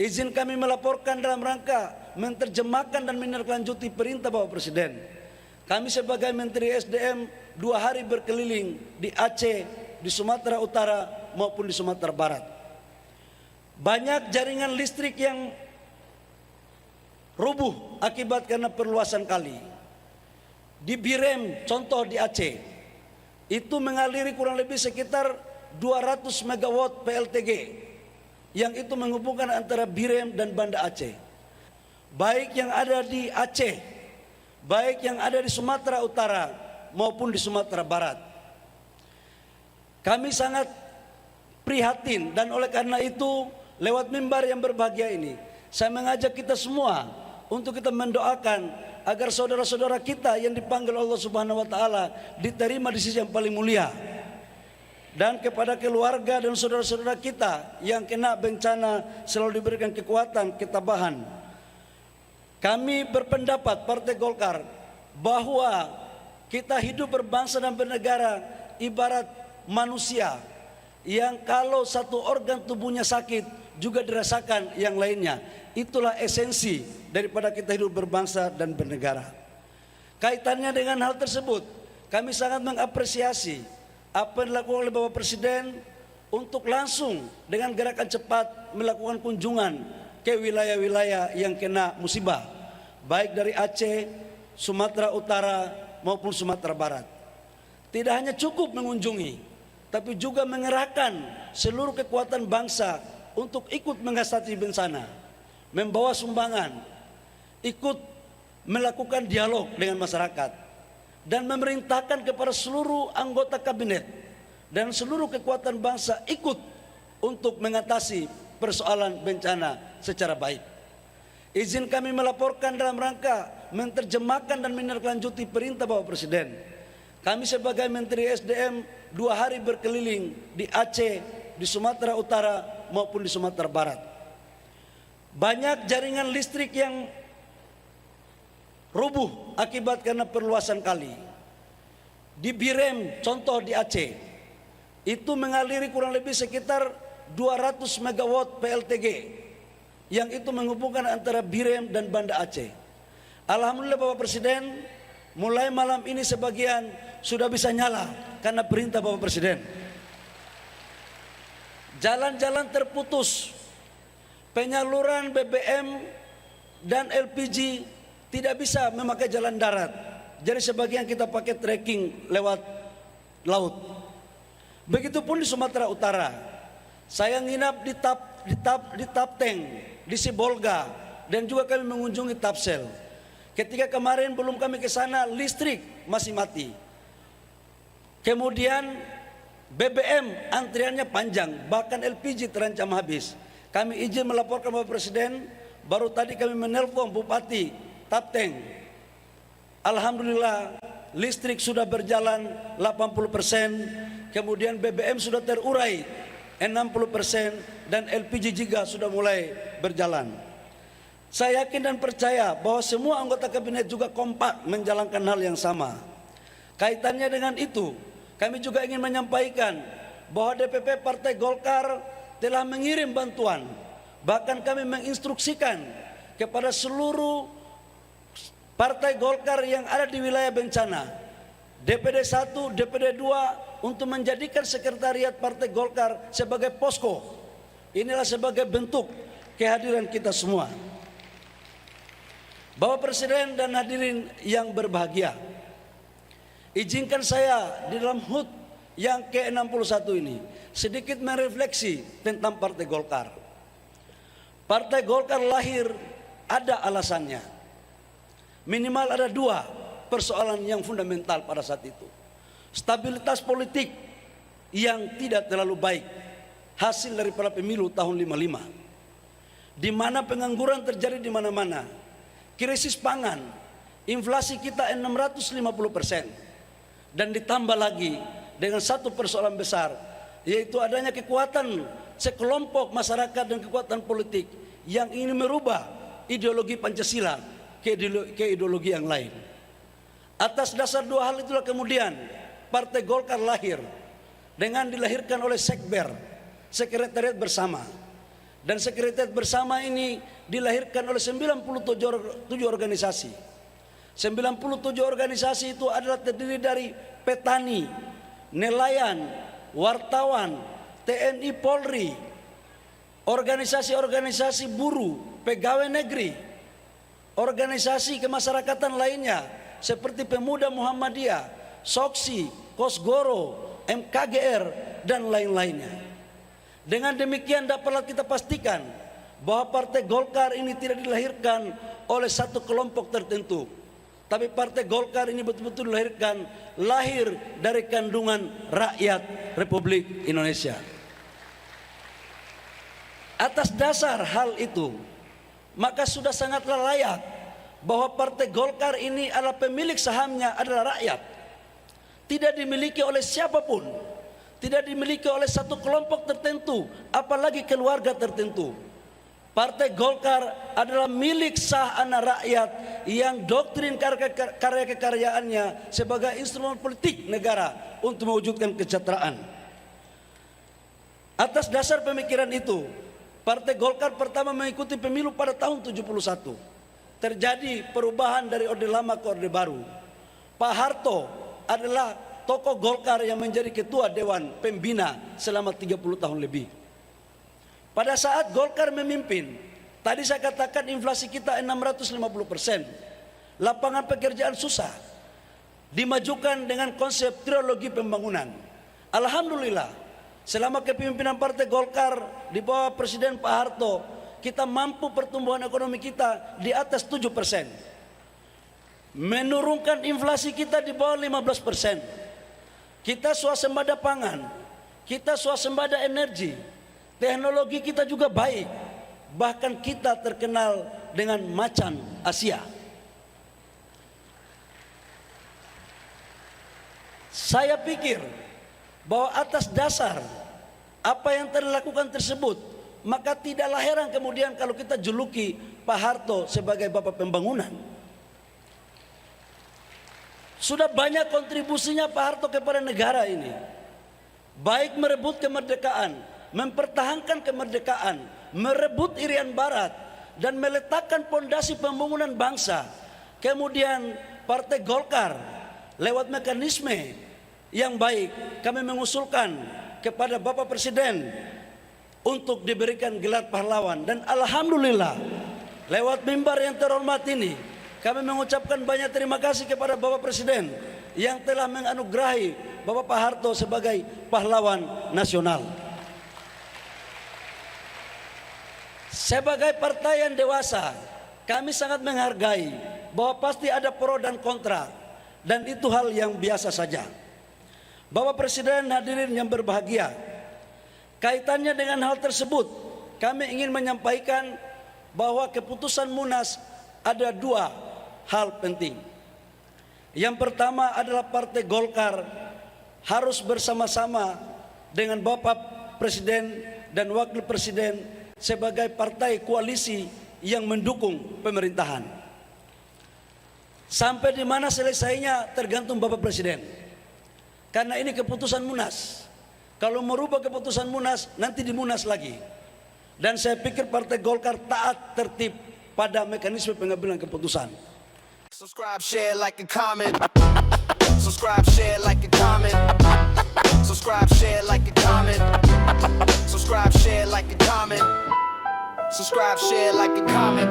Izin kami melaporkan dalam rangka menerjemahkan dan menindaklanjuti perintah Bapak Presiden. Kami sebagai Menteri SDM 2 hari berkeliling di Aceh, di Sumatera Utara maupun di Sumatera Barat. Banyak jaringan listrik yang rubuh akibat karena perluasan kali. Di Birem, contoh di Aceh, itu mengaliri kurang lebih sekitar 200 megawatt PLTG yang itu menghubungkan antara Birem dan Banda Aceh. Baik yang ada di Aceh, baik yang ada di Sumatera Utara maupun di Sumatera Barat. Kami sangat prihatin dan oleh karena itu lewat mimbar yang berbahagia ini saya mengajak kita semua untuk kita mendoakan agar saudara-saudara kita yang dipanggil Allah Subhanahu wa taala diterima di sisi yang paling mulia. Dan kepada keluarga dan saudara-saudara kita yang kena bencana selalu diberikan kekuatan, ketabahan. Kami berpendapat Partai Golkar bahwa kita hidup berbangsa dan bernegara ibarat manusia yang kalau satu organ tubuhnya sakit juga dirasakan yang lainnya. Itulah esensi daripada kita hidup berbangsa dan bernegara. Kaitannya dengan hal tersebut, kami sangat mengapresiasi apa yang dilakukan oleh Bapak Presiden untuk langsung dengan gerakan cepat melakukan kunjungan ke wilayah-wilayah yang kena musibah, baik dari Aceh, Sumatera Utara maupun Sumatera Barat. Tidak hanya cukup mengunjungi, tapi juga mengerahkan seluruh kekuatan bangsa untuk ikut mengatasi bencana, membawa sumbangan, ikut melakukan dialog dengan masyarakat, dan memerintahkan kepada seluruh anggota kabinet dan seluruh kekuatan bangsa ikut untuk mengatasi persoalan bencana secara baik. Izin kami melaporkan dalam rangka menerjemahkan dan menindaklanjuti perintah Bapak Presiden. Kami sebagai Menteri SDM 2 hari berkeliling di Aceh, di Sumatera Utara maupun di Sumatera Barat. Banyak jaringan listrik yang rubuh akibat karena perluasan kali. Di Birem, contoh di Aceh, itu mengaliri kurang lebih sekitar 200 megawatt PLTG yang itu menghubungkan antara Birem dan Banda Aceh. Alhamdulillah Bapak Presiden, mulai malam ini sebagian sudah bisa nyala karena perintah Bapak Presiden. Jalan-jalan terputus, penyaluran BBM dan LPG tidak bisa memakai jalan darat. Jadi sebagian kita pakai trekking lewat laut. Begitupun di Sumatera Utara. Saya nginap di Tapteng, di Sibolga, dan juga kami mengunjungi Tapsel. Ketika kemarin belum kami ke sana, listrik masih mati. Kemudian BBM antriannya panjang, bahkan LPG terancam habis. Kami izin melaporkan Bapak Presiden, baru tadi kami menelpon Bupati Tapteng. Alhamdulillah listrik sudah berjalan 80%, kemudian BBM sudah terurai 60% dan LPG juga sudah mulai berjalan. Saya yakin dan percaya bahwa semua anggota kabinet juga kompak menjalankan hal yang sama. Kaitannya dengan itu, kami juga ingin menyampaikan bahwa DPP Partai Golkar telah mengirim bantuan. Bahkan kami menginstruksikan kepada seluruh Partai Golkar yang ada di wilayah bencana, DPD 1, DPD 2 untuk menjadikan sekretariat Partai Golkar sebagai posko. Inilah sebagai bentuk kehadiran kita semua. Bapak Presiden dan hadirin yang berbahagia, izinkan saya di dalam HUT yang ke-61 ini sedikit merefleksi tentang Partai Golkar. Partai Golkar lahir ada alasannya. Minimal ada 2 persoalan yang fundamental pada saat itu. Stabilitas politik yang tidak terlalu baik, hasil daripada pemilu tahun 55, di mana pengangguran terjadi di mana-mana, krisis pangan, inflasi kita 650%, dan ditambah lagi dengan satu persoalan besar, yaitu adanya kekuatan sekelompok masyarakat dan kekuatan politik yang ingin merubah ideologi Pancasila ke ideologi yang lain. Atas dasar 2 hal itulah kemudian Partai Golkar lahir dengan dilahirkan oleh Sekber, Sekretariat Bersama, Dan sekretariat bersama ini dilahirkan oleh 97 organisasi. 97 organisasi itu adalah terdiri dari petani, nelayan, wartawan, TNI Polri, organisasi-organisasi buruh, pegawai negeri, organisasi kemasyarakatan lainnya seperti Pemuda Muhammadiyah, Soksi, Kosgoro, MKGR, dan lain-lainnya. Dengan demikian dapatlah kita pastikan bahwa Partai Golkar ini tidak dilahirkan oleh satu kelompok tertentu, tapi Partai Golkar ini betul-betul lahir dari kandungan rakyat Republik Indonesia. Atas dasar hal itu, maka sudah sangatlah layak bahwa Partai Golkar ini adalah pemilik sahamnya adalah rakyat, tidak dimiliki oleh siapapun, tidak dimiliki oleh satu kelompok tertentu, apalagi keluarga tertentu. Partai Golkar adalah milik sah anak rakyat yang doktrin karya kekaryaannya sebagai instrumen politik negara untuk mewujudkan kesejahteraan. Atas dasar pemikiran itu, Partai Golkar pertama mengikuti pemilu pada tahun 71. Terjadi perubahan dari Orde Lama ke Orde Baru. Pak Harto adalah tokoh Golkar yang menjadi ketua Dewan Pembina selama 30 tahun lebih. Pada saat Golkar memimpin, tadi saya katakan inflasi kita 650%. Lapangan pekerjaan susah. Dimajukan dengan konsep trilogi pembangunan. Alhamdulillah, selama kepemimpinan Partai Golkar di bawah Presiden Pak Harto, kita mampu pertumbuhan ekonomi kita di atas 7%. Menurunkan inflasi kita di bawah 15%. Kita swasembada pangan, kita swasembada energi, teknologi kita juga baik. Bahkan kita terkenal dengan macan Asia. Saya pikir bahwa atas dasar apa yang telah dilakukan tersebut, maka tidaklah heran kemudian kalau kita juluki Pak Harto sebagai Bapak Pembangunan. Sudah banyak kontribusinya Pak Harto kepada negara ini, baik merebut kemerdekaan, mempertahankan kemerdekaan, merebut Irian Barat, dan meletakkan pondasi pembangunan bangsa. Kemudian Partai Golkar lewat mekanisme yang baik, kami mengusulkan kepada Bapak Presiden untuk diberikan gelar pahlawan. Dan alhamdulillah, lewat mimbar yang terhormat ini, kami mengucapkan banyak terima kasih kepada Bapak Presiden yang telah menganugerahi Bapak Pak Harto sebagai pahlawan nasional. Sebagai partai yang dewasa, kami sangat menghargai bahwa pasti ada pro dan kontra, dan itu hal yang biasa saja. Bapak Presiden, hadirin yang berbahagia, kaitannya dengan hal tersebut, kami ingin menyampaikan bahwa keputusan Munas ada dua hal penting. Yang pertama adalah Partai Golkar harus bersama-sama dengan Bapak Presiden dan Wakil Presiden sebagai partai koalisi yang mendukung pemerintahan. Sampai di mana selesainya tergantung Bapak Presiden. Karena ini keputusan Munas. Kalau merubah keputusan Munas, nanti di Munas lagi. Dan saya pikir Partai Golkar taat tertib pada mekanisme pengambilan keputusan. Subscribe, share, like, and comment. Subscribe, share, like, and comment. Subscribe, share, like, and comment. Subscribe, share, like, and comment. Subscribe, share, like, and comment.